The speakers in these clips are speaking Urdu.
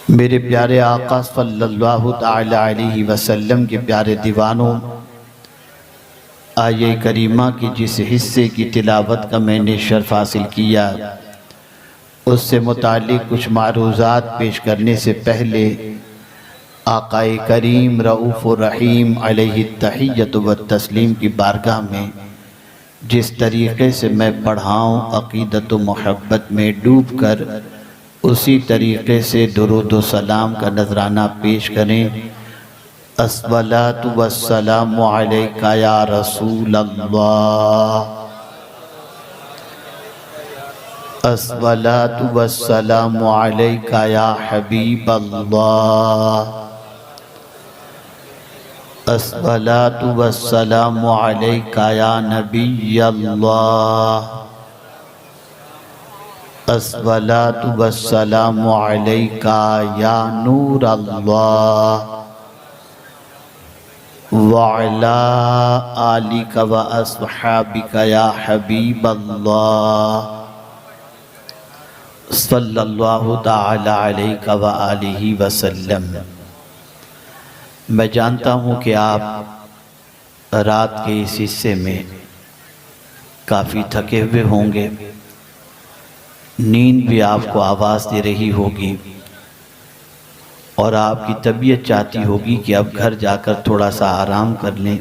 میرے پیارے آقا صلی اللہ تعالی علیہ وسلم کے پیارے دیوانوں، آیہ کریمہ کی جس حصے کی تلاوت کا میں نے شرف حاصل کیا، اس سے متعلق کچھ معروضات پیش کرنے سے پہلے آقا کریم رؤوف الرحیم علیہ التحیۃ والتسلیم کی بارگاہ میں جس طریقے سے میں پڑھاؤں عقیدت و محبت میں ڈوب کر اسی طریقے سے درود و سلام کا نذرانہ پیش کریں۔ الصلاۃ والسلام علیک یا رسول اللہ، الصلاۃ والسلام علیک یا حبیب اللہ، الصلاۃ والسلام علیک یا نبی اللہ، الصلاۃ والسلام علیک یا نور اللہ، وعلی آلک و اصحابک یا حبیب اللہ، صلی اللہ تعالی علیہ وآلہ وسلم۔ میں جانتا ہوں کہ آپ رات کے اس حصے میں کافی تھکے ہوئے ہوں گے، نیند بھی آپ کو آواز دے رہی ہوگی اور آپ کی طبیعت چاہتی ہوگی کہ اب گھر جا کر تھوڑا سا آرام کر لیں،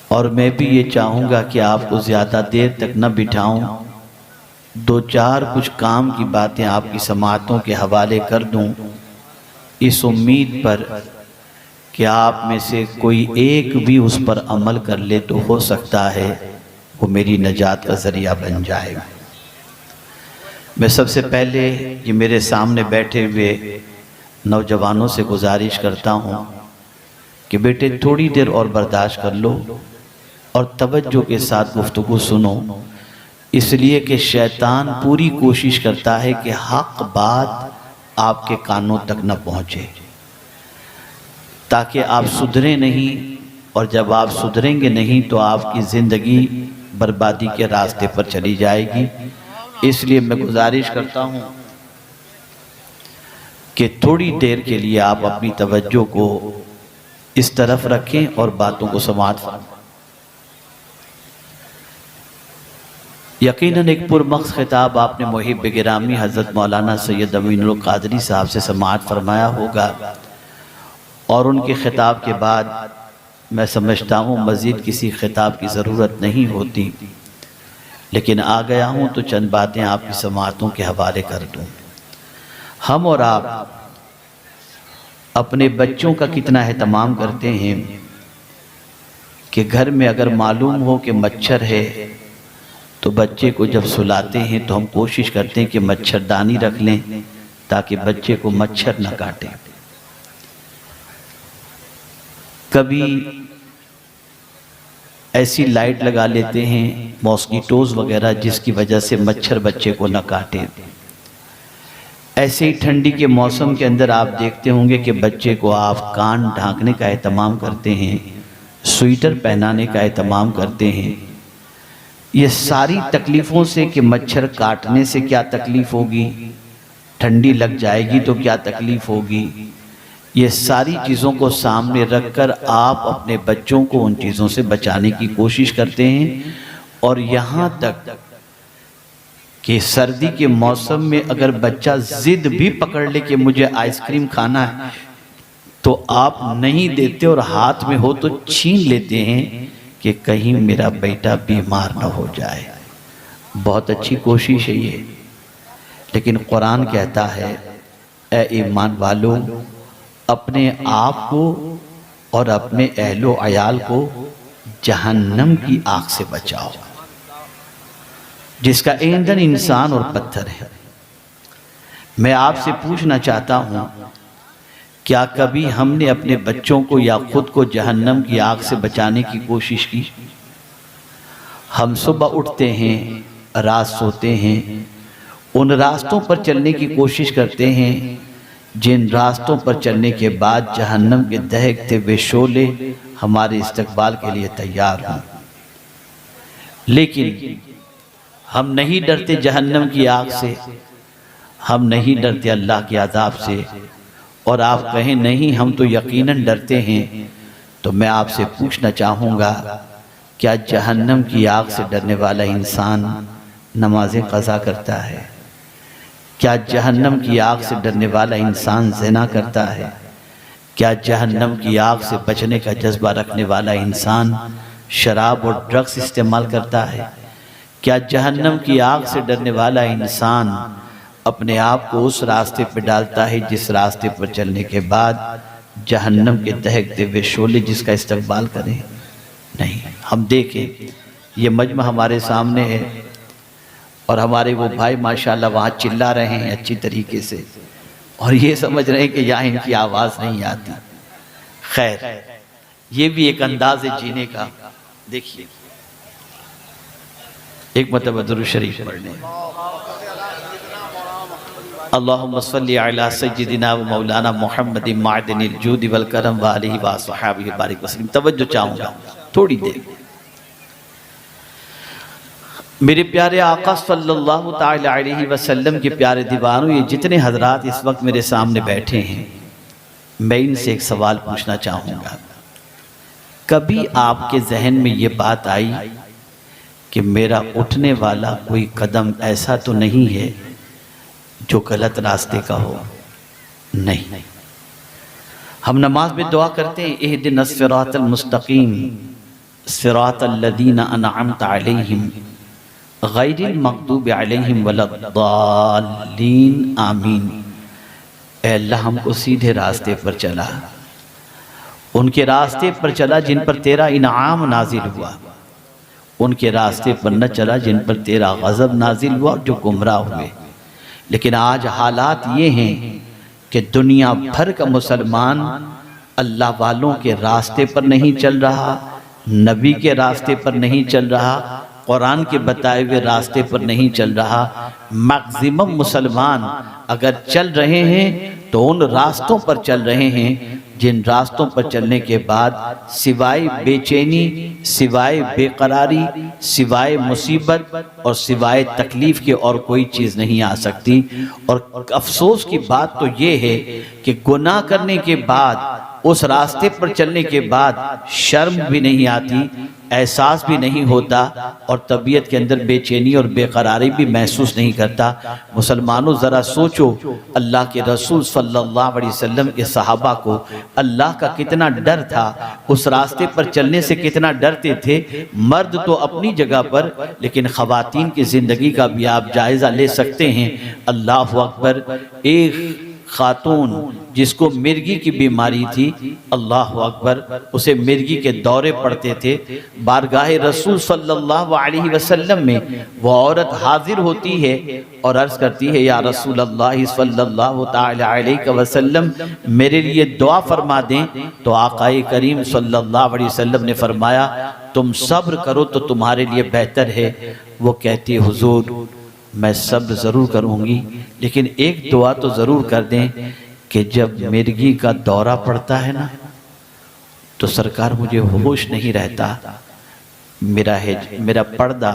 اور میں بھی یہ چاہوں گا کہ آپ کو زیادہ دیر تک نہ بٹھاؤں، دو چار کچھ کام کی باتیں آپ کی سماعتوں کے حوالے کر دوں، اس امید پر کہ آپ میں سے کوئی ایک بھی اس پر عمل کر لے تو ہو سکتا ہے وہ میری نجات کا ذریعہ بن جائے۔ میں سب سے پہلے یہ میرے سامنے بیٹھے ہوئے نوجوانوں سے گزارش کرتا ہوں کہ بیٹے تھوڑی دیر اور برداشت کر لو اور توجہ کے ساتھ گفتگو سنو، اس لیے کہ شیطان پوری کوشش کرتا ہے کہ حق بات آپ کے کانوں تک نہ پہنچے، تاکہ آپ سدھریں نہیں، اور جب آپ سدھریں گے نہیں تو آپ کی زندگی بربادی کے راستے پر چلی جائے گی۔ اس لیے میں گزارش کرتا ہوں کہ تھوڑی دیر کے لیے آپ اپنی توجہ کو اس طرف رکھیں اور باتوں کو سماعت فرمائیں۔ یقیناً ایک پرمغز خطاب آپ نے محب گرامی حضرت مولانا سید امین القادری صاحب سے سماعت فرمایا ہوگا، اور ان کے خطاب کے بعد میں سمجھتا ہوں مزید کسی خطاب کی ضرورت نہیں ہوتی، لیکن آ گیا ہوں تو چند باتیں آپ کی سماعتوں کے حوالے کر دوں۔ ہم اور آپ اپنے بچوں کا کتنا اہتمام کرتے ہیں کہ گھر میں اگر معلوم ہو کہ مچھر ہے تو بچے کو جب سلاتے ہیں تو ہم کوشش کرتے ہیں کہ مچھردانی رکھ لیں تاکہ بچے کو مچھر نہ کاٹے۔ کبھی ایسی لائٹ لگا لیتے ہیں ماسکیٹوز وغیرہ جس کی وجہ سے مچھر بچے کو نہ کاٹے۔ ایسے ہی ٹھنڈی کے موسم کے اندر آپ دیکھتے ہوں گے کہ بچے کو آپ کان ڈھانکنے کا اہتمام کرتے ہیں، سویٹر پہنانے کا اہتمام کرتے ہیں۔ یہ ساری تکلیفوں سے کہ مچھر کاٹنے سے کیا تکلیف ہوگی، ٹھنڈی لگ جائے گی تو کیا تکلیف ہوگی، یہ ساری چیزوں کو سامنے رکھ کر آپ اپنے بچوں کو ان چیزوں سے بچانے کی کوشش کرتے ہیں، اور یہاں تک کہ سردی کے موسم میں اگر بچہ ضد بھی پکڑ لے کہ مجھے آئس کریم کھانا ہے تو آپ نہیں دیتے اور ہاتھ میں ہو تو چھین لیتے ہیں کہ کہیں میرا بیٹا بیمار نہ ہو جائے۔ بہت اچھی کوشش ہے یہ، لیکن قرآن کہتا ہے اے ایمان والو اپنے آپ کو اور اپنے اہل و عیال کو جہنم کی آگ سے بچاؤ، جس کا ایندھن انسان اور پتھر ہے۔ میں آپ سے پوچھنا چاہتا ہوں، کیا کبھی ہم نے اپنے بچوں کو یا خود کو جہنم کی آگ سے بچانے کی کوشش کی؟ ہم صبح اٹھتے ہیں، رات سوتے ہیں، ان راستوں پر چلنے کی کوشش کرتے ہیں جن راستوں پر چلنے کے بعد جہنم کے دہکتے ہوئے شعلے ہمارے استقبال کے لیے تیار ہوں، لیکن ہم نہیں ڈرتے جہنم کی آگ سے، ہم نہیں ڈرتے اللہ کے عذاب سے، اور آپ کہیں نہیں ہم تو یقیناً ڈرتے ہیں، تو میں آپ سے پوچھنا چاہوں گا کیا جہنم کی آگ سے ڈرنے والا انسان نمازیں قضا کرتا ہے؟ کیا جہنم کی آگ سے ڈرنے والا انسان زنا کرتا ہے؟ کیا جہنم کی آگ سے بچنے کا جذبہ رکھنے والا انسان شراب اور ڈرگس استعمال کرتا ہے؟ کیا جہنم کی آگ سے ڈرنے والا انسان اپنے آپ کو اس راستے پہ ڈالتا ہے جس راستے پر چلنے کے بعد جہنم کے دہکتے ہوئے شعلے جس کا استقبال کریں؟ نہیں۔ ہم دیکھیں یہ مجمع ہمارے سامنے ہے اور ہمارے وہ بھائی ماشاءاللہ وہاں چلا رہے ہیں اچھی طریقے سے، اور یہ سمجھ رہے ہیں کہ یہاں ان کی آواز نہیں آتی۔ خیر، یہ بھی ایک انداز ہے جینے کا۔ دیکھیے ایک مرتبہ درود شریف پڑھ لیں۔ اللہم صلی علی سیدنا و مولانا محمد معدن الجود والکرم وآلہ وصحابہ بارک وسلم۔ توجہ چاہوں گا تھوڑی دیر۔ میرے پیارے آقا صلی اللہ تعالی علیہ وسلم کے پیارے دیوانوں، یہ جتنے حضرات اس وقت میرے سامنے بیٹھے ہیں، میں ان سے ایک سوال پوچھنا چاہوں گا۔ کبھی آپ کے ذہن میں یہ بات آئی کہ میرا اٹھنے والا کوئی قدم ایسا تو نہیں ہے جو غلط راستے کا ہو؟ نہیں۔ ہم نماز میں دعا کرتے ہیں اہدنا الصراط المستقیم صراط الذین انعمت علیہم غیر المغضوب علیہم ولا الضالین آمین۔ اے اللہ ہم کو سیدھے راستے پر چلا، ان کے راستے پر چلا جن پر تیرا انعام نازل ہوا، ان کے راستے پر نہ چلا جن پر تیرا غضب نازل ہوا جو گمراہ ہوئے۔ لیکن آج حالات یہ ہیں کہ دنیا بھر کا مسلمان اللہ والوں کے راستے پر نہیں چل رہا، نبی کے راستے پر نہیں چل رہا، قرآن کے بتائے ہوئے راستے پر نہیں چل رہا۔ میکزیمم مسلمان اگر چل رہے ہیں تو ان راستوں پر چل رہے ہیں جن راستوں پر چلنے کے بعد سوائے بے چینی، سوائے بے قراری، سوائے مصیبت اور سوائے تکلیف کے اور کوئی چیز نہیں آ سکتی۔ اور افسوس کی بات تو یہ ہے کہ گناہ کرنے کے بعد، اس راستے پر چلنے کے بعد شرم بھی نہیں آتی، احساس بھی نہیں ہوتا، اور طبیعت کے اندر بے چینی اور بے قراری بھی محسوس نہیں کرتا۔ مسلمانوں ذرا سوچو، اللہ کے رسول صلی اللہ علیہ وسلم کے صحابہ کو اللہ کا کتنا ڈر تھا، اس راستے پر چلنے سے کتنا ڈرتے تھے۔ مرد تو اپنی جگہ پر، لیکن خواتین کی زندگی کا بھی آپ جائزہ لے سکتے ہیں۔ اللہ اکبر، ایک خاتون جس کو مرگی کی بیماری تھی، اللہ اکبر، اسے مرگی کے دورے پڑتے تھے، بارگاہ رسول صلی اللہ علیہ وسلم میں وہ عورت حاضر ہوتی ہے اور عرض کرتی ہے یا رسول اللہ صلی اللہ تعالی علیہ وسلم میرے لیے دعا فرما دیں۔ تو آقا کریم صلی اللہ علیہ وسلم نے فرمایا تم صبر کرو تو تمہارے لیے بہتر ہے۔ وہ کہتی ہے حضور میں صبر ضرور کروں گی، لیکن ایک دعا تو ضرور کر دیں کہ جب مرگی کا دورہ پڑتا ہے نا تو سرکار مجھے ہوش نہیں رہتا، میرا پردہ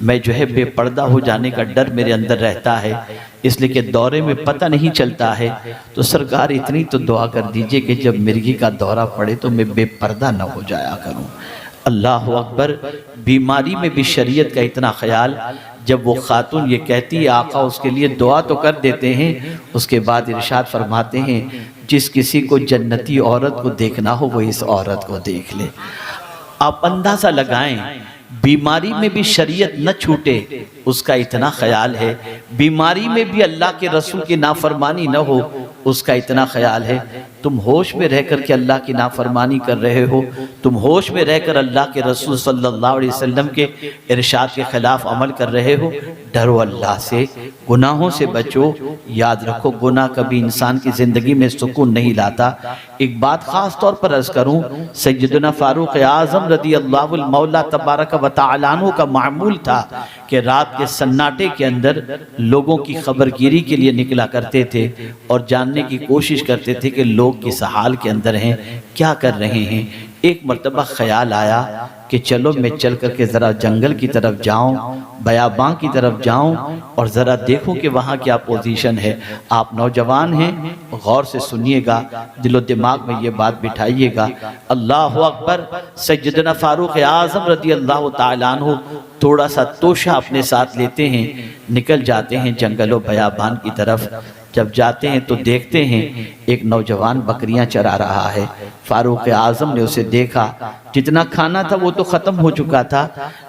میں جو ہے بے پردہ ہو جانے کا ڈر میرے اندر رہتا ہے، اس لیے کہ دورے میں پتہ نہیں چلتا ہے۔ تو سرکار اتنی تو دعا کر دیجئے کہ جب مرگی کا دورہ پڑے تو میں بے پردہ نہ ہو جایا کروں۔ اللہ اکبر، بیماری میں بھی شریعت کا اتنا خیال۔ جب وہ خاتون یہ کہتی ہے آقا اس کے لیے دعا تو کر دیتے ہیں، اس کے بعد ارشاد فرماتے ہیں جس کسی کو جنتی عورت کو دیکھنا ہو وہ اس عورت کو دیکھ لے۔ آپ اندازہ لگائیں، بیماری میں بھی شریعت نہ چھوٹے اس کا اتنا خیال ہے، بیماری میں بھی اللہ کے رسول کی نافرمانی نہ ہو اس کا اتنا خیال ہے۔ تم ہوش میں رہ کر کے اللہ کی نافرمانی کر رہے ہو، تم ہوش میں رہ کر اللہ کے رسول صلی اللہ علیہ وسلم کے ارشاد کے خلاف عمل کر رہے ہو، ڈرو اللہ سے، گناہوں سے بچو۔ یاد رکھو گناہ کبھی انسان کی زندگی میں سکون نہیں لاتا۔ ایک بات خاص طور پر عرض کروں، سیدنا فاروق اعظم رضی اللہ المولا تبارک و تعالی عنہ کا معمول تھا کہ رات کے سناٹے کے اندر لوگوں کی خبرگیری کے لیے نکلا کرتے تھے اور جاننے کی کوشش کرتے تھے کہ لوگ کس حال کے اندر ہیں، کیا کر رہے ہیں۔ ایک مرتبہ خیال آیا کہ چلو میں چل کر کے ذرا جنگل کی طرف جاؤں، بیاباں کی طرف جاؤں اور ذرا دیکھوں کہ وہاں کیا پوزیشن ہے۔ آپ نوجوان ہیں، غور سے سنیے گا، دل و دماغ میں یہ بات بٹھائیے گا۔ اللہ اکبر۔ سیدنا فاروق اعظم رضی اللہ تعالیٰ عنہ تھوڑا سا توشہ اپنے ساتھ لیتے ہیں، نکل جاتے ہیں جنگل و بیابان کی طرف۔ جب جاتے ہیں تو دیکھتے ہیں ایک نوجوان بکریاں چرا رہا ہے۔ فاروق اعظم نے اسے دیکھا، جتنا کھانا تھا وہ تو ختم ہو چکا تھا۔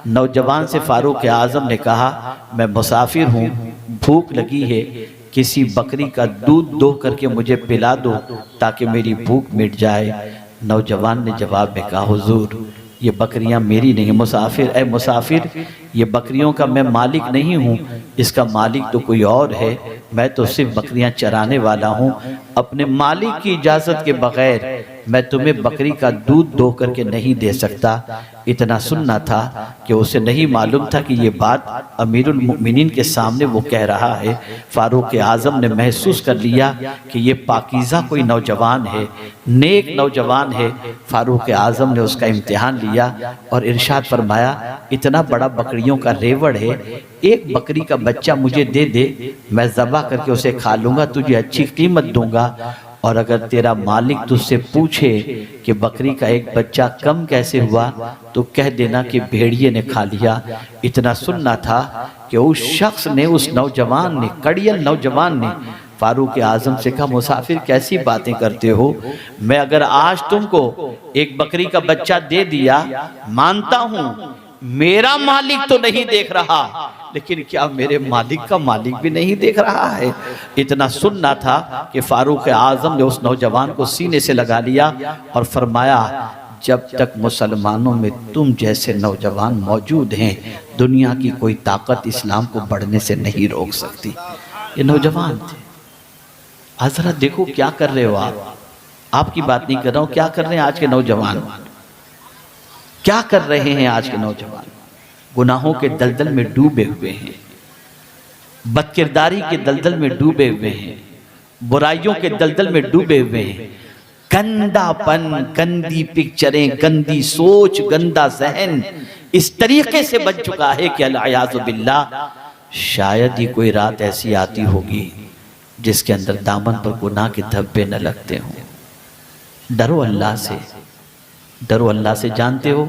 نوجوان سے فاروق اعظم نے کہا، میں مسافر ہوں، بھوک لگی ہے، کسی بکری کا دودھ دو کر کے مجھے پلا دو تاکہ میری بھوک مٹ جائے۔ نوجوان نے جواب میں کہا، حضور یہ بکریاں میری نہیں، مسافر اے مسافر، یہ بکریوں کا میں مالک نہیں ہوں، اس کا مالک تو کوئی اور ہے، میں تو صرف بکریاں چرانے والا ہوں، اپنے مالک کی اجازت کے بغیر میں تمہیں بکری کا دودھ دو کر کے نہیں دے سکتا۔ اتنا سننا تھا کہ اسے نہیں معلوم تھا کہ یہ بات امیر المؤمنین کے سامنے وہ کہہ رہا ہے۔ فاروق اعظم نے محسوس کر لیا کہ یہ پاکیزہ کوئی نوجوان ہے، نیک نوجوان ہے۔ فاروق اعظم نے اس کا امتحان لیا اور ارشاد فرمایا، اتنا بڑا بکریوں کا ریوڑ ہے، ایک بکری کا بچہ مجھے دے دے، میں ذبح کر کے اسے کھا لوں گا، تجھے اچھی قیمت دوں گا، اور اگر تیرا مالک تجھ سے پوچھے کہ بکری کا ایک بچہ کم کیسے ہوا تو کہہ دینا کہ بھیڑیے نے کھا لیا۔ اتنا سننا تھا کہ اس شخص نے، اس نوجوان نے، کڑیل نوجوان نے فاروق اعظم سے کہا، مسافر کیسی باتیں کرتے ہو، میں اگر آج تم کو ایک بکری کا بچہ دے دیا، مانتا ہوں میرا مالک تو نہیں دیکھ رہا، لیکن کیا میرے مالک کا مالک بھی نہیں دیکھ رہا ہے؟ اتنا سننا تھا کہ فاروق اعظم نے اس نوجوان کو سینے سے لگا لیا اور فرمایا، جب تک مسلمانوں میں تم جیسے نوجوان موجود ہیں، دنیا کی کوئی طاقت اسلام کو بڑھنے سے نہیں روک سکتی۔ یہ نوجوان تھے۔ حضرت دیکھو کیا کر رہے ہو آپ کی بات نہیں کر رہا ہوں، کیا کر رہے ہیں آج کے نوجوان، کیا کر رہے ہیں آج کے نوجوان؟ گناہوں کے دلدل میں ڈوبے ہوئے ہیں، بدکرداری کے دلدل میں ڈوبے ہوئے ہیں، برائیوں کے دلدل میں ڈوبے ہوئے ہیں، گندا پن، گندی پکچریں، گندی سوچ، گندا ذہن اس طریقے سے بن چکا ہے کہ العیاذ باللہ شاید ہی کوئی رات ایسی آتی ہوگی جس کے اندر دامن پر گناہ کے دھبے نہ لگتے ہوں۔ ڈرو اللہ سے، ڈرو اللہ سے۔ جانتے ہو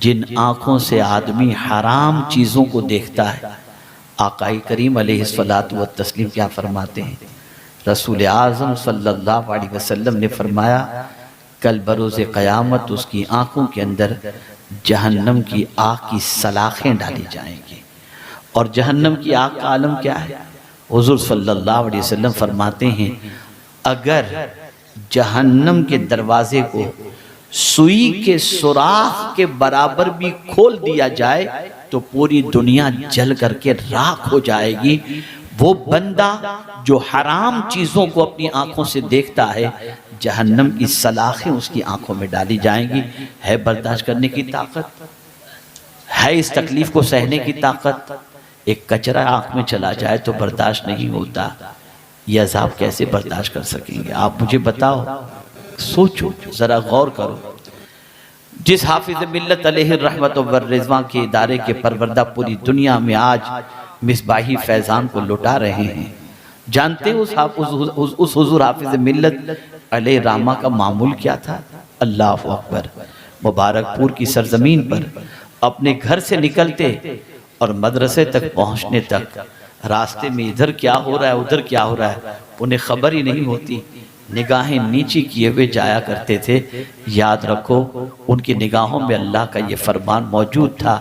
جن آنکھوں سے آدمی حرام چیزوں کو دیکھتا ہے، آقا کریم علیہ السلام کیا فرماتے ہیں؟ رسول اعظم صلی اللہ علیہ وسلم نے فرمایا، کل بروز قیامت اس کی آنکھوں کے اندر جہنم کی آگ کی سلاخیں ڈالی جائیں گی۔ اور جہنم کی آگ کا عالم کیا ہے؟ حضور صلی اللہ علیہ وسلم فرماتے ہیں، اگر جہنم کے دروازے کو سوئی کے سوراخ کے برابر بھی کھول دیا جائے تو پوری دنیا جل کر کے راکھ ہو جائے گی۔ وہ بندہ جو حرام چیزوں کو اپنی آنکھوں سے دیکھتا ہے، جہنم کی سلاخیں اس کی آنکھوں میں ڈالی جائیں گی۔ ہے برداشت کرنے کی طاقت؟ ہے اس تکلیف کو سہنے کی طاقت؟ ایک کچرا آنکھ میں چلا جائے تو برداشت نہیں ہوتا، یہ عذاب کیسے برداشت کر سکیں گے؟ آپ مجھے بتاؤ، سوچو، ذرا غور کرو۔ جس حافظ ملت علیہ الرحمت والرضوان کے ادارے کے پروردہ پوری دنیا میں آج مصباحی فیضان کو لٹا رہے ہیں، جانتے اس حضور حافظ ملت علیہ رحمہ کا معمول کیا تھا؟ اللہ اکبر۔ مبارک پور کی سرزمین پر اپنے گھر سے نکلتے اور مدرسے تک پہنچنے تک راستے میں ادھر کیا ہو رہا ہے ادھر کیا ہو رہا ہے انہیں خبر ہی نہیں ہوتی، نگاہیں نیچی کیے ہوئے جایا کرتے تھے۔ یاد رکھو ان کی نگاہوں میں اللہ کا یہ فرمان موجود تھا،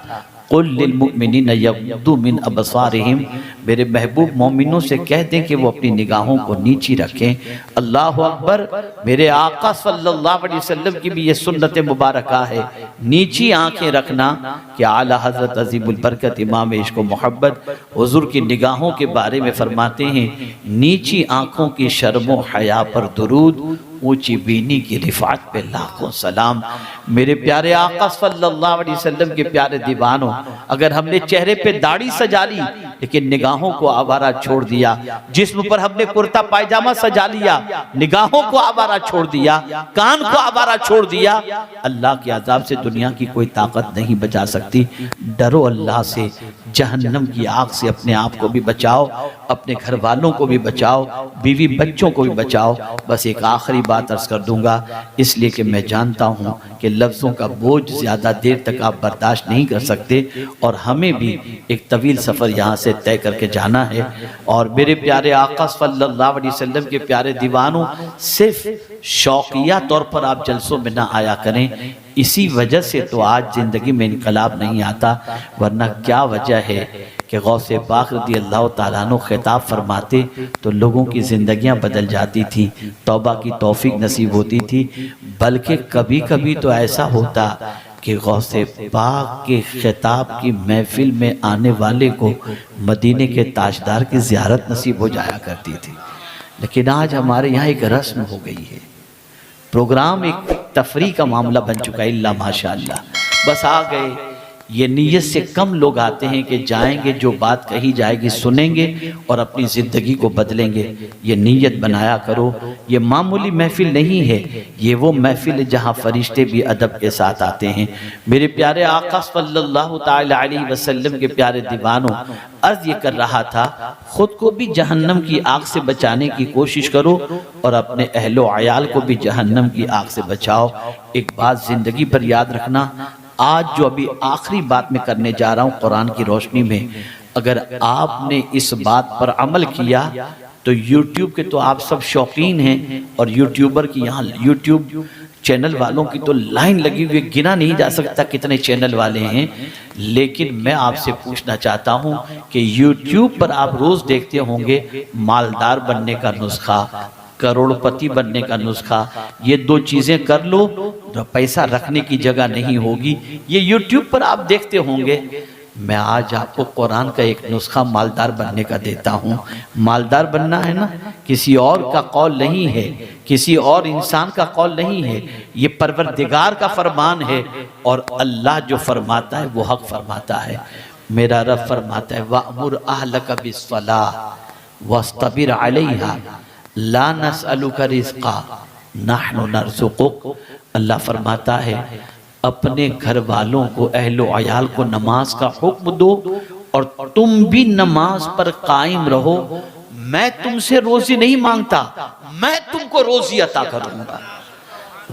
قُلْ لِلْمُؤْمِنِينَ يَغْضُوا مِنْ أَبْصَارِهِمْ، میرے محبوب مومنوں سے کہہ دیں کہ وہ اپنی نگاہوں کو نیچی رکھیں۔ اللہ اکبر۔ میرے آقا صلی اللہ علیہ وسلم کی بھی یہ سنت مبارکہ ہے، نیچی آنکھیں رکھنا، کہ اعلیٰ حضرت عظیم البرکت امام عشق و محبت حضور کی نگاہوں کے بارے میں فرماتے ہیں، نیچی آنکھوں کی شرم و حیا پر درود، اونچی بینی کی رفعت پہ لاکھوں سلام۔ میرے پیارے آقا صلی اللہ علیہ وسلم کے پیارے دیوانوں، اگر ہم نے چہرے پہ داڑھی سجا لی لیکن نگاہوں کو آوارہ چھوڑ دیا. جسم پر ہم نے کرتا پائجامہ سجا لیا, نگاہوں کو آوارہ چھوڑ دیا, کان کو آوارہ چھوڑ دیا. اللہ کے عذاب سے دنیا کی کوئی طاقت نہیں بچا سکتی. ڈرو اللہ سے, جہنم کی آگ سے اپنے آپ کو بھی بچاؤ, اپنے گھر والوں کو بھی بچاؤ, بیوی بچوں کو بھی بچاؤ. بس ایک آخری بات عرض کر دوں گا, اس لیے کہ میں جانتا ہوں کہ لفظوں کا بوجھ زیادہ دیر تک آپ برداشت نہیں کر سکتے, اور ہمیں بھی ایک طویل سفر یہاں سے طے کر کے جانا ہے. اور میرے پیارے آقا صلی اللہ علیہ وسلم کے پیارے دیوانوں, صرف شوقیہ طور پر آپ جلسوں میں نہ آیا کریں. اسی وجہ سے تو آج زندگی میں انقلاب نہیں آتا, ورنہ کیا وجہ ہے کہ غوث پاک رضی اللہ تعالیٰ عنہ خطاب فرماتے تو لوگوں کی زندگیاں بدل جاتی تھی, توبہ کی توفیق نصیب ہوتی تھی. بلکہ کبھی کبھی تو ایسا ہوتا کہ غوث پاک کے خطاب کی محفل میں آنے والے کو مدینے کے تاجدار کی زیارت نصیب ہو جایا کرتی تھی. لیکن آج ہمارے یہاں ایک رسم ہو گئی ہے, پروگرام ایک تفریح کا معاملہ بن چکا ہے. اللہ ماشاءاللہ, بس آ گئے. یہ نیت سے کم لوگ آتے ہیں کہ جائیں گے, جو بات کہی جائے گی سنیں گے اور اپنی زندگی کو بدلیں گے. یہ نیت بنایا کرو, یہ معمولی محفل نہیں ہے, یہ وہ محفل ہے جہاں فرشتے بھی ادب کے ساتھ آتے ہیں. میرے پیارے آقا صلی اللہ تعالی علیہ وسلم کے پیارے دیوانوں, عرض یہ کر رہا تھا, خود کو بھی جہنم کی آگ سے بچانے کی کوشش کرو اور اپنے اہل و عیال کو بھی جہنم کی آگ سے بچاؤ. ایک بات زندگی پر یاد رکھنا, آج جو ابھی آخری بات میں کرنے جا رہا ہوں قرآن کی روشنی میں, اگر آپ نے اس بات پر عمل کیا تو یوٹیوب کے تو آپ سب شوقین ہیں, اور یوٹیوبر کی یہاں یوٹیوب چینل والوں کی تو لائن لگی ہوئی, گنا نہیں جا سکتا کتنے چینل والے ہیں. لیکن میں آپ سے پوچھنا چاہتا ہوں کہ یوٹیوب پر آپ روز دیکھتے ہوں گے مالدار بننے کا نسخہ, کروڑ پتی بننے کا نسخہ, یہ دو چیزیں کر لو پیسہ رکھنے کی جگہ نہیں ہوگی, یہ یوٹیوب پر آپ دیکھتے ہوں گے. میں آج آپ کو قرآن کا ایک نسخہ مالدار بننے کا دیتا ہوں. مالدار بننا ہے نا, کسی اور کا قول نہیں ہے, کسی اور انسان کا قول نہیں ہے, یہ پروردگار کا فرمان ہے. اور اللہ جو فرماتا ہے وہ حق فرماتا ہے. میرا رب فرماتا ہے وَأْمُرْ أَهْلَكَ بِالصَّلَاةِ وَاسْتَبِرْ عَلَيْهَا لا نسألک رزقا نحن نرزقک. اللہ فرماتا ہے اپنے گھر والوں کو, اہل و عیال کو نماز کا حکم دو اور تم بھی نماز پر قائم رہو. میں تم سے روزی نہیں مانگتا, میں تم کو روزی عطا کروں گا.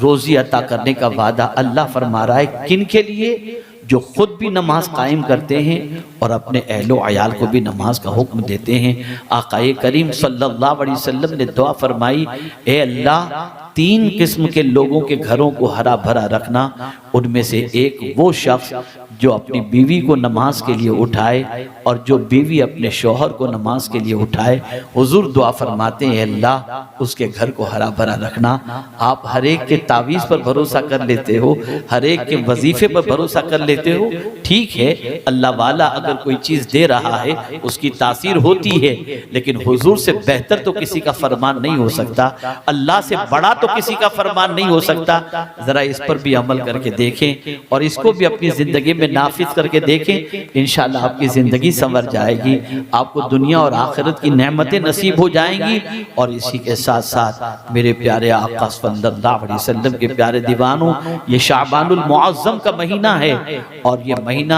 روزی عطا کرنے کا وعدہ اللہ فرما رہا ہے کن کے لیے؟ جو خود بھی نماز قائم کرتے ہیں اور اپنے اہل و عیال کو بھی نماز کا حکم دیتے ہیں. آقا کریم صلی اللہ علیہ وسلم نے دعا فرمائی, اے اللہ 3 قسم کے لوگوں کے گھروں کو ہرا بھرا رکھنا. ان میں سے ایک وہ شخص جو اپنی بیوی کو نماز کے لیے اٹھائے اور جو بیوی اپنے شوہر کو نماز کے لیے اٹھائے. حضور دعا فرماتے ہیں اے اللہ اس کے گھر کو ہرا بھرا رکھنا. آپ ہر ایک کے تعویذ پر بھروسہ کر لیتے ہو, ہر ایک کے وظیفے پر بھروسہ کر لیتے ہو, ٹھیک ہے, اللہ والا اگر کوئی چیز دے رہا ہے اس کی تاثیر ہوتی ہے, لیکن حضور سے بہتر تو کسی کا فرمان نہیں ہو سکتا, اللہ سے بڑا تو کسی کا فرمان نہیں ہو سکتا. ذرا اس پر بھی عمل کر کے دیکھیں اور اس کو بھی اپنی زندگی میں نافذ کر کے دیکھیں, انشاءاللہ آپ کی زندگی سنور جائے گی, آپ کو دنیا اور آخرت کی نعمتیں نصیب ہو جائیں گی. اور اسی کے ساتھ ساتھ میرے پیارے آقا صلی اللہ علیہ وسلم کے پیارے دیوانوں, یہ شعبان المعظم کا مہینہ ہے اور یہ مہینہ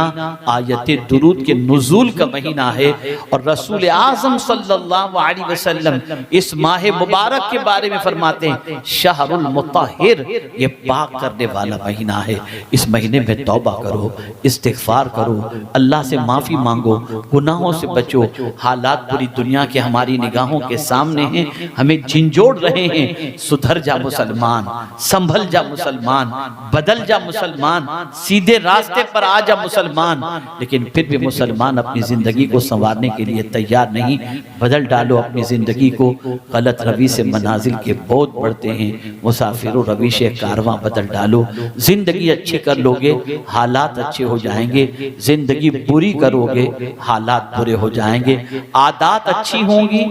آیت درود کے نزول کا مہینہ ہے. اور رسول اعظم صلی اللہ علیہ وسلم اس ماہ مبارک کے بارے میں فرماتے ہیں شہر المطہر, یہ پاک کرنے والا مہینہ ہے. اس مہینے میں توبہ کرو, استغفار کرو, اللہ سے معافی مانگو, گناہوں سے بچو. حالات پوری دنیا کے ہماری نگاہوں کے سامنے ہیں, ہمیں جھنجھوڑ رہے ہیں. سدھر جا مسلمان, سنبھل جا مسلمان, بدل جا مسلمان, سیدھے راستے پر آ جا مسلمان. لیکن پھر بھی مسلمان اپنی زندگی کو سنوارنے کے لیے تیار نہیں. بدل ڈالو اپنی زندگی کو. غلط روی سے منازل کے بہت بڑھتے ہیں, مسافر و رویش کارواں بدل ڈالو. زندگی اچھی کر لوگے حالات اچھے ہو جائیں گے, زندگی بری کرو گے حالات برے ہو جائیں گے. عادات اچھی ہوں گی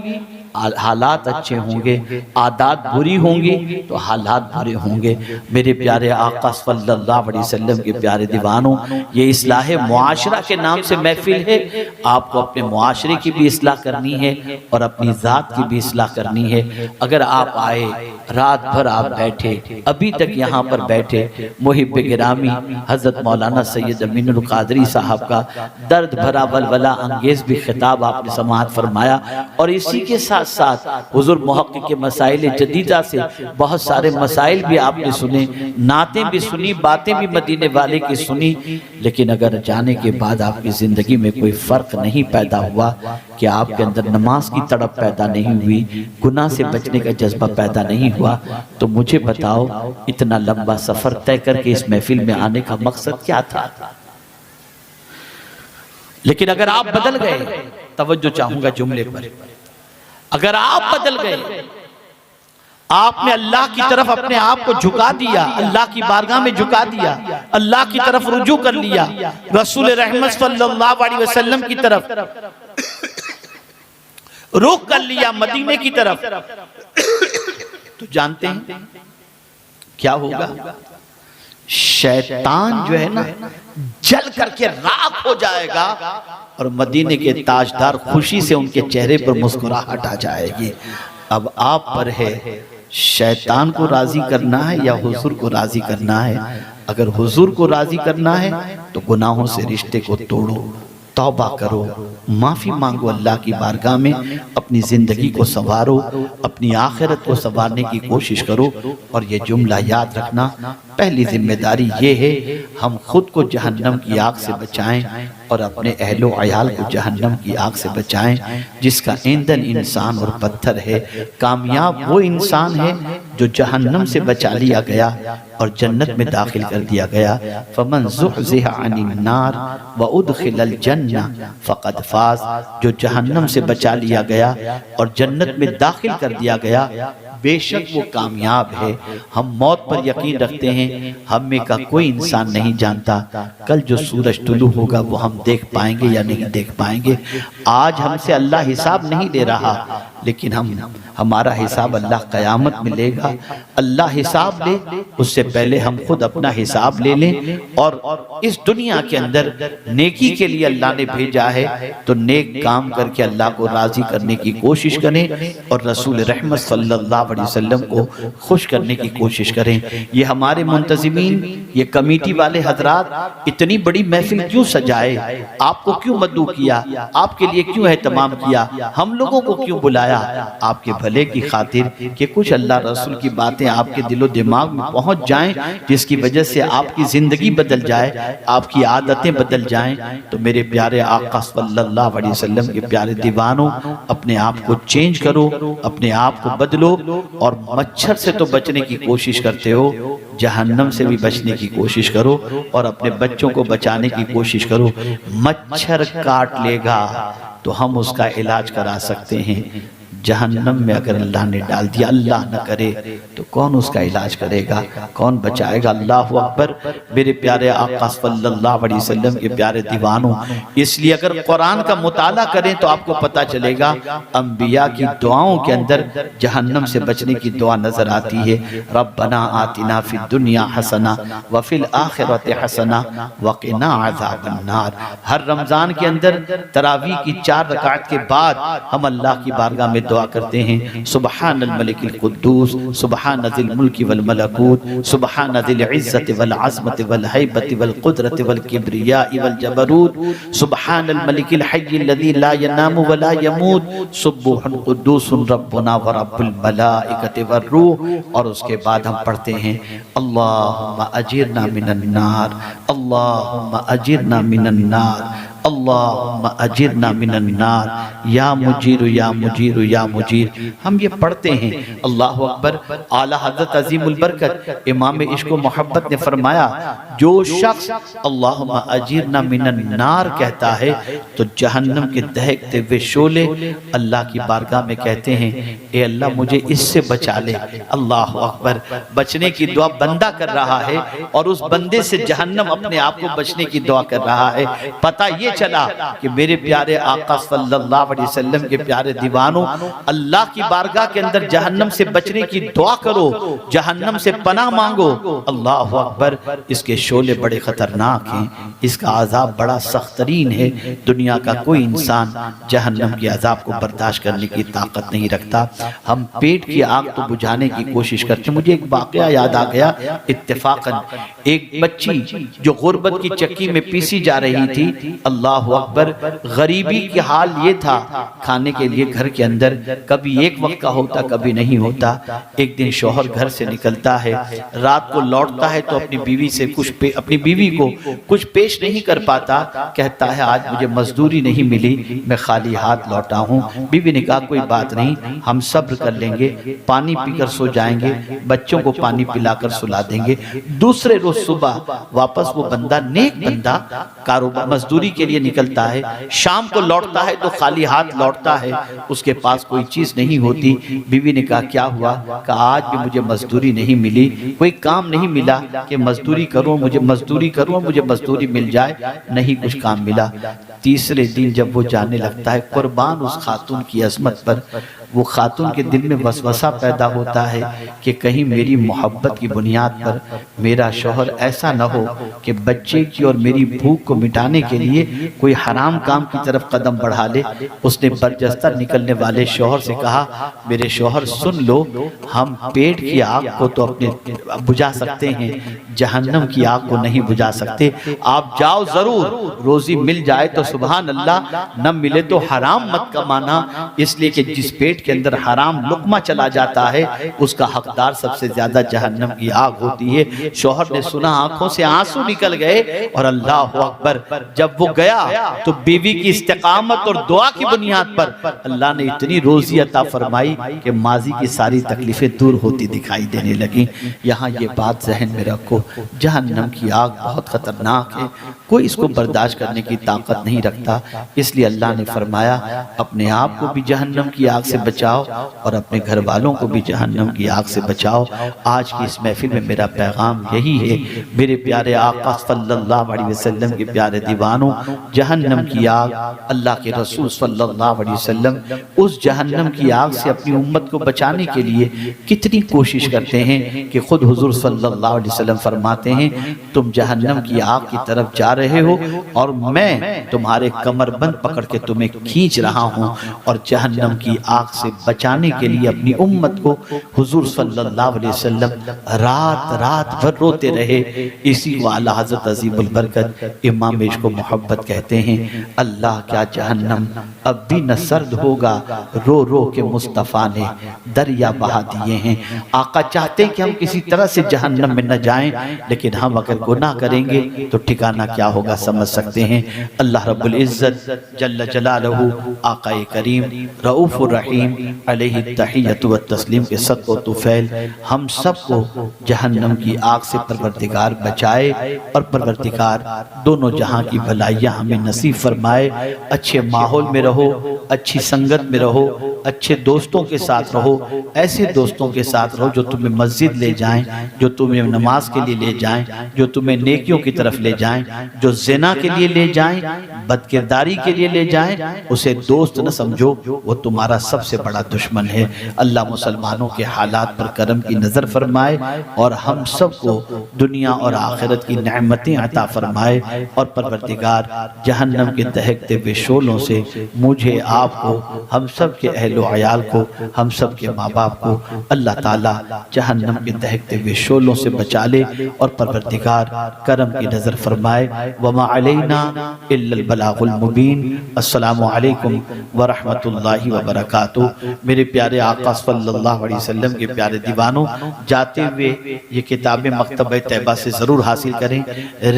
حالات اچھے ہوں گے، عادات بری ہوں گی تو حالات برے ہوں گے۔ میرے پیارے آقا صلی اللہ علیہ وسلم کے پیارے دیوانوں، یہ اصلاح معاشرہ کے نام سے محفل ہے۔ آپ کو اپنے معاشرے کی بھی اصلاح کرنی ہے اور اپنی ذات کی بھی اصلاح کرنی ہے۔ اگر آپ آئے، رات بھر آپ بیٹھے، ابھی تک یہاں پر بیٹھے، محب گرامی حضرت مولانا سید امین القادری صاحب کا درد بھرا ولولہ انگیز بھی خطاب آپ نے سماعت فرمایا، اور اسی کے ساتھ ساتھ حضور محقق کے مسائل جدیدہ سے بہت سارے مسائل بھی آپ نے سنے، نعتیں بھی سنی، باتیں بھی مدینے والے کی سنی، لیکن اگر جانے کے بعد آپ کی زندگی میں کوئی فرق نہیں پیدا ہوا، کہ آپ کے اندر نماز کی تڑپ پیدا نہیں ہوئی، گناہ سے بچنے کا جذبہ پیدا نہیں ہوا، تو مجھے بتاؤ اتنا لمبا سفر طے کر کے اس محفل میں آنے کا مقصد کیا تھا؟ لیکن اگر آپ بدل گئے، توجہ چاہوں گا جملے پر، اگر آپ بدل گئے، آپ نے اللہ کی طرف اپنے آپ کو جھکا دیا، اللہ کی بارگاہ میں جھکا دیا، اللہ کی طرف رجوع کر لیا، رسول رحمت صلی اللہ علیہ وسلم کی طرف رخ کر لیا، مدینے کی طرف، تو جانتے ہیں کیا ہوگا؟ شیطان جو ہے نا جل کر کے راکھ ہو جائے گا، اور مدینے کے تاجدار خوشی سے ان کے چہرے پر مسکراہٹ آ جائے گی۔ اب آپ پر ہے شیطان کو راضی کرنا ہے یا حضور کو راضی کرنا ہے۔ اگر حضور کو راضی کرنا ہے تو گناہوں سے رشتے کو توڑو، توبہ کرو، معافی مانگو اللہ کی بارگاہ میں، اپنی زندگی کو سنوارو، اپنی آخرت کو سنوارنے کی کوشش کرو۔ اور یہ جملہ یاد رکھنا، پہلی ذمہ داری یہ ہے ہم خود کو جہنم کی آگ سے بچائیں اور اپنے اہل و عیال کو جہنم کی آگ سے بچائیں، جس کا ایندھن انسان اور پتھر ہے۔ کامیاب وہ انسان ہے جو جہنم سے بچا لیا گیا اور جنت میں داخل کر دیا گیا۔ فَمَنْ زُحْزِحَ عَنِ النَّارِ وَأُدْخِلَ الْجَنَّةَ فَقَدْ فَازَ، جو جہنم سے بچا لیا گیا اور جنت میں داخل کر دیا گیا، بے شک وہ کامیاب ہے۔ ہم موت پر یقین رکھتے ہیں، ہم میں کا کوئی انسان نہیں جانتا کل جو سورج طلوع ہوگا وہ ہم دیکھ پائیں گے یا نہیں دیکھ پائیں گے۔ آج ہم سے اللہ حساب نہیں لے رہا، لیکن ہمارا حساب اللہ قیامت میں لے گا۔ اللہ حساب لے اس سے پہلے ہم خود اپنا حساب لے لیں، اور اس دنیا کے اندر نیکی کے لیے اللہ نے بھیجا ہے تو نیک کام کر کے اللہ کو راضی کرنے کی کوشش کریں اور رسول رحمت صلی اللہ علیہ وسلم کو خوش کرنے کی کوشش کریں۔ یہ ہمارے منتظمین، یہ کمیٹی والے حضرات اتنی بڑی محفل کیوں سجائے؟ آپ کو کیوں مدعو کیا؟ آپ کے لیے کیوں اہتمام کیا؟ ہم لوگوں کو کیوں بلایا؟ آپ کے بھلے کی خاطر کہ کچھ اللہ رسول کی باتیں آپ کے دل و دماغ میں پہنچ جائیں، جس کی وجہ سے آپ کی زندگی بدل جائے، آپ کی عادتیں بدل جائیں۔ تو میرے پیارے آقا صلی اللہ علیہ وسلم کے پیارے دیوانوں، اپنے آپ کو چینج کرو، اپنے آپ کو بدلو، اور مچھر سے تو بچنے کی کوشش کرتے ہو، جہنم سے بھی بچنے کی کوشش کرو اور اپنے بچوں کو بچانے کی کوشش کرو۔ مچھر کاٹ لے گا تو ہم اس کا علاج کرا سکتے ہیں، جہنم میں اگر اللہ نے ڈال دیا، اللہ نہ کرے، تو کون اس کا علاج کرے گا؟ کون بچائے گا؟ اللہ اکبر۔ میرے پیارے آقا صلی اللہ علیہ وسلم کے پیارے دیوانوں، اس لیے اگر قرآن کا مطالعہ کریں تو آپ کو پتا چلے گا انبیاء کی دعاؤں کے اندر جہنم سے بچنے کی دعا نظر آتی ہے۔ ربنا آتنا فی الدنیا حسنہ وفی الآخرۃ حسنہ وقنا عذاب النار۔ ہر رمضان کے اندر تراویح کی 4 رکعت کے بعد ہم اللہ کی بارگاہ میں دعا کرتے ہیں، سبحان الملک القدوس، سبحان ذی الملک والملکوت، سبحان ذی العزت والعظمت والہیبت والقدرت والکبریاء والجبروت، سبحان الملک الحی الذی لا ینام ولا یموت، سبوح قدوس ربنا ورب الملائکۃ والروح۔ اور اس کے بعد ہم پڑھتے ہیں اللہم اجرنا من النار، اللہم اجرنا من النار، اللہم اجرنا من النار، یا مجیر یا مجیر یا مجیر۔ ہم یہ پڑھتے ہیں۔ اللہ اکبر۔ اعلیٰ حضرت عظیم البرکت امام عشق و محبت نے فرمایا، جو شخص اللہم اجرنا من النار کہتا ہے تو جہنم کے دہکتے ہوئے شعلے اللہ کی بارگاہ میں کہتے ہیں، اے اللہ مجھے اس سے بچا لے۔ اللہ اکبر۔ بچنے کی دعا بندہ کر رہا ہے اور اس بندے سے جہنم اپنے آپ کو بچنے کی دعا کر رہا ہے۔ پتہ یہ چلا کہ میرے پیارے آقا صلی اللہ علیہ وسلم کے پیارے دیوانوں، اللہ کی بارگاہ کے اندر جہنم سے بچنے کی دعا کرو، جہنم سے پناہ مانگو۔ اللہ اکبر، اس کے شعلے بڑے خطرناک ہیں، اس کا عذاب بڑا سخت ترین ہے، دنیا کا کوئی انسان جہنم کے عذاب کو برداشت کرنے کی طاقت نہیں رکھتا۔ ہم پیٹ کی آگ تو بجھانے کی کوشش کرتے ہیں۔ مجھے ایک واقعہ یاد آ گیا اتفاقاً، ایک بچی جو غربت کی چکی میں پیسی جا رہی تھی، اللہ اکبر، غریبی کی حال یہ تھا، کھانے کے لیے گھر کے اندر کبھی ایک وقت کا ہوتا کبھی نہیں ہوتا۔ ایک دن شوہر گھر سے نکلتا ہے، رات کو لوٹتا ہے تو اپنی بیوی کو کچھ پیش نہیں کر پاتا، کہتا ہے آج مجھے مزدوری نہیں ملی، میں خالی ہاتھ لوٹا ہوں۔ بیوی نے کہا کوئی بات نہیں، ہم صبر کر لیں گے، پانی پی کر سو جائیں گے، بچوں کو پانی پلا کر سلا دیں گے۔ دوسرے روز صبح واپس وہ بندہ، نیک بندہ، کاروبار مزدوری کے لیے نکلتا ہے، شام کو لوٹتا ہے تو خالی ہاتھ لوٹتا ہے، اس کے پاس کوئی چیز نہیں ہوتی۔ بیوی نے کہا کیا ہوا؟ کہا آج بھی مجھے مزدوری نہیں ملی، کوئی کام نہیں ملا کہ مزدوری کروں مجھے مزدوری مل جائے، نہیں کچھ کام ملا۔ تیسرے دن جب وہ جانے لگتا ہے، قربان اس خاتون کی عظمت پر، وہ خاتون کے دل میں وسوسہ پیدا ہوتا ہے کہ کہیں میری محبت کی بنیاد پر میرا شوہر ایسا نہ ہو کہ بچے کی اور میری بھوک کو مٹانے کے لیے کوئی حرام کام کی طرف قدم بڑھا لے۔ اس نے برجستہ نکلنے والے شوہر سے کہا میرے شوہر سن لو، ہم پیٹ کی آگ کو تو اپنے بجھا سکتے ہیں، جہنم کی آگ کو نہیں بجھا سکتے، آپ جاؤ ضرور، روزی مل جائے تو سبحان اللہ، نہ ملے تو حرام مت کمانا، اس لیے کہ جس پیٹ کے اندر حرام لقمہ چلا جاتا ہے اس کا حقدار سب سے زیادہ جہنم کی آگ ہوتی ہے۔ شوہر نے سنا، آنکھوں سے آنسو نکل گئے، اور اللہ اکبر، جب وہ گیا تو بیوی کی استقامت اور دعا کی بنیاد پر اللہ نے اتنی روزی عطا فرمائی کہ ماضی کی ساری تکلیفیں دور ہوتی دکھائی دینے لگیں۔ یہاں یہ بات ذہن میں رکھو، جہنم کی آگ بہت خطرناک ہے، کوئی اس کو برداشت کرنے کی طاقت نہیں رکھتا، اس لیے اللہ نے فرمایا اپنے آپ کو بھی جہنم کی آگ سے بچاؤ اور اپنے گھر والوں کو بھی جہنم کی آگ سے بچاؤ۔ آج کی اس محفل میں میرا پیغام یہی ہے، میرے پیارے آقا صلی اللہ علیہ وسلم کے پیارے دیوانوں، جہنم کی آگ، اللہ کے رسول صلی اللہ علیہ وسلم اس جہنم کی آگ سے اپنی امت کو بچانے کے لیے کتنی کوشش کرتے ہیں کہ خود حضور صلی اللہ علیہ وسلم فرماتے ہیں تم جہنم کی آگ کی طرف جا رہے ہو اور میں تمہارے کمر بند پکڑ کے تمہیں کھینچ رہا ہوں، اور جہنم کی آگ سے بچانے کے لیے اپنی امت کو حضور صلی اللہ علیہ وسلم رات بھر روتے رہے۔ اسی کو اعلیٰ حضرت عظیم البرکت امام عشق و محبت کہتے ہیں، اللہ کیا جہنم اب بھی نہ سرد ہوگا، رو رو کے مصطفیٰ نے دریا بہا دیے ہیں۔ آقا چاہتے ہیں کہ ہم کسی طرح سے جہنم میں نہ جائیں، لیکن ہم اگر گناہ کریں گے تو ٹھکانہ کیا ہوگا سمجھ سکتے ہیں۔ اللہ رب العزت جل جلالہ، آقا کریم رؤوف الرحیم علیہ التحیۃ والتسلیم کے صدقہ و طفیل ہم سب کو جہنم کی آگ سے پروردگار بچائے، اور پروردگار دونوں جہاں کی بھلائیاں ہمیں نصیب فرمائے۔ اچھے ماحول میں رہو، اچھی سنگت میں رہو، اچھے دوستوں کے ساتھ رہو، ایسے دوستوں کے ساتھ رہو جو تمہیں مسجد لے جائیں، جو تمہیں نماز کے لیے لے جائیں، جو تمہیں نیکیوں کی طرف لے جائیں، جو زنا کے لیے لے جائیں، بدکرداری کے لیے لے جائیں، اسے دوست نہ سمجھو، وہ تمہارا سب سے بڑا دشمن ہے۔ اللہ مسلمانوں کے حالات پر کرم کی نظر فرمائے اور ہم سب کو دنیا اور آخرت کی نعمتیں عطا فرمائے، اور پروردگار جہنم کے دہکتے ہوئے شعلوں سے مجھے، آپ کو، ہم سب کے اہل و عیال کو، ہم سب کے ماں باپ کو اللہ تعالی جہنم کے دہکتے ہوئے شعلوں سے بچا لے، اور پروردگار کرم کی نظر فرمائے۔ وما علینا الا البلاغ المبین۔ السلام علیکم ورحمۃ اللہ وبرکاتہ۔ میرے پیارے آقا صلی اللہ علیہ وسلم کے پیارے دیوانوں، جاتے ہوئے یہ کتابیں مکتبہ طیبہ سے ضرور حاصل کریں۔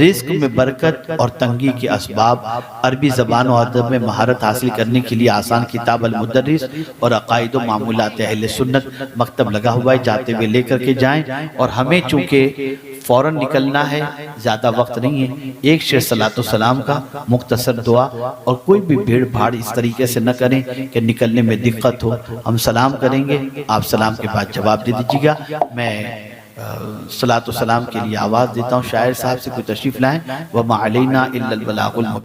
رزق میں برکت اور تنگی کے اسباب، عربی زبان و ادب میں مہارت حاصل کرنے کے لیے آسان کتاب المدرس اور عقائد و معمولات اہل سنت مکتب لگا ہوا ہے، جاتے ہوئے لے کر کے جائیں۔ اور ہمیں چونکہ فوراً نکلنا ہے، زیادہ وقت نہیں ہے، ایک شعر صلاۃ و سلام کا، مختصر دعا، اور کوئی بھی بھیڑ بھاڑ اس طریقے سے نہ کریں کہ نکلنے میں دقت ہو۔ ہم سلام کریں گے، آپ سلام کے بعد جواب دے دیجیے گا۔ میں صلاۃ و سلام کے لیے آواز دیتا ہوں، شاعر صاحب سے کوئی تشریف لائیں۔ وَمَا عَلَيْنَا إِلَّا الْبَلَاغُ الْمُبِينُ۔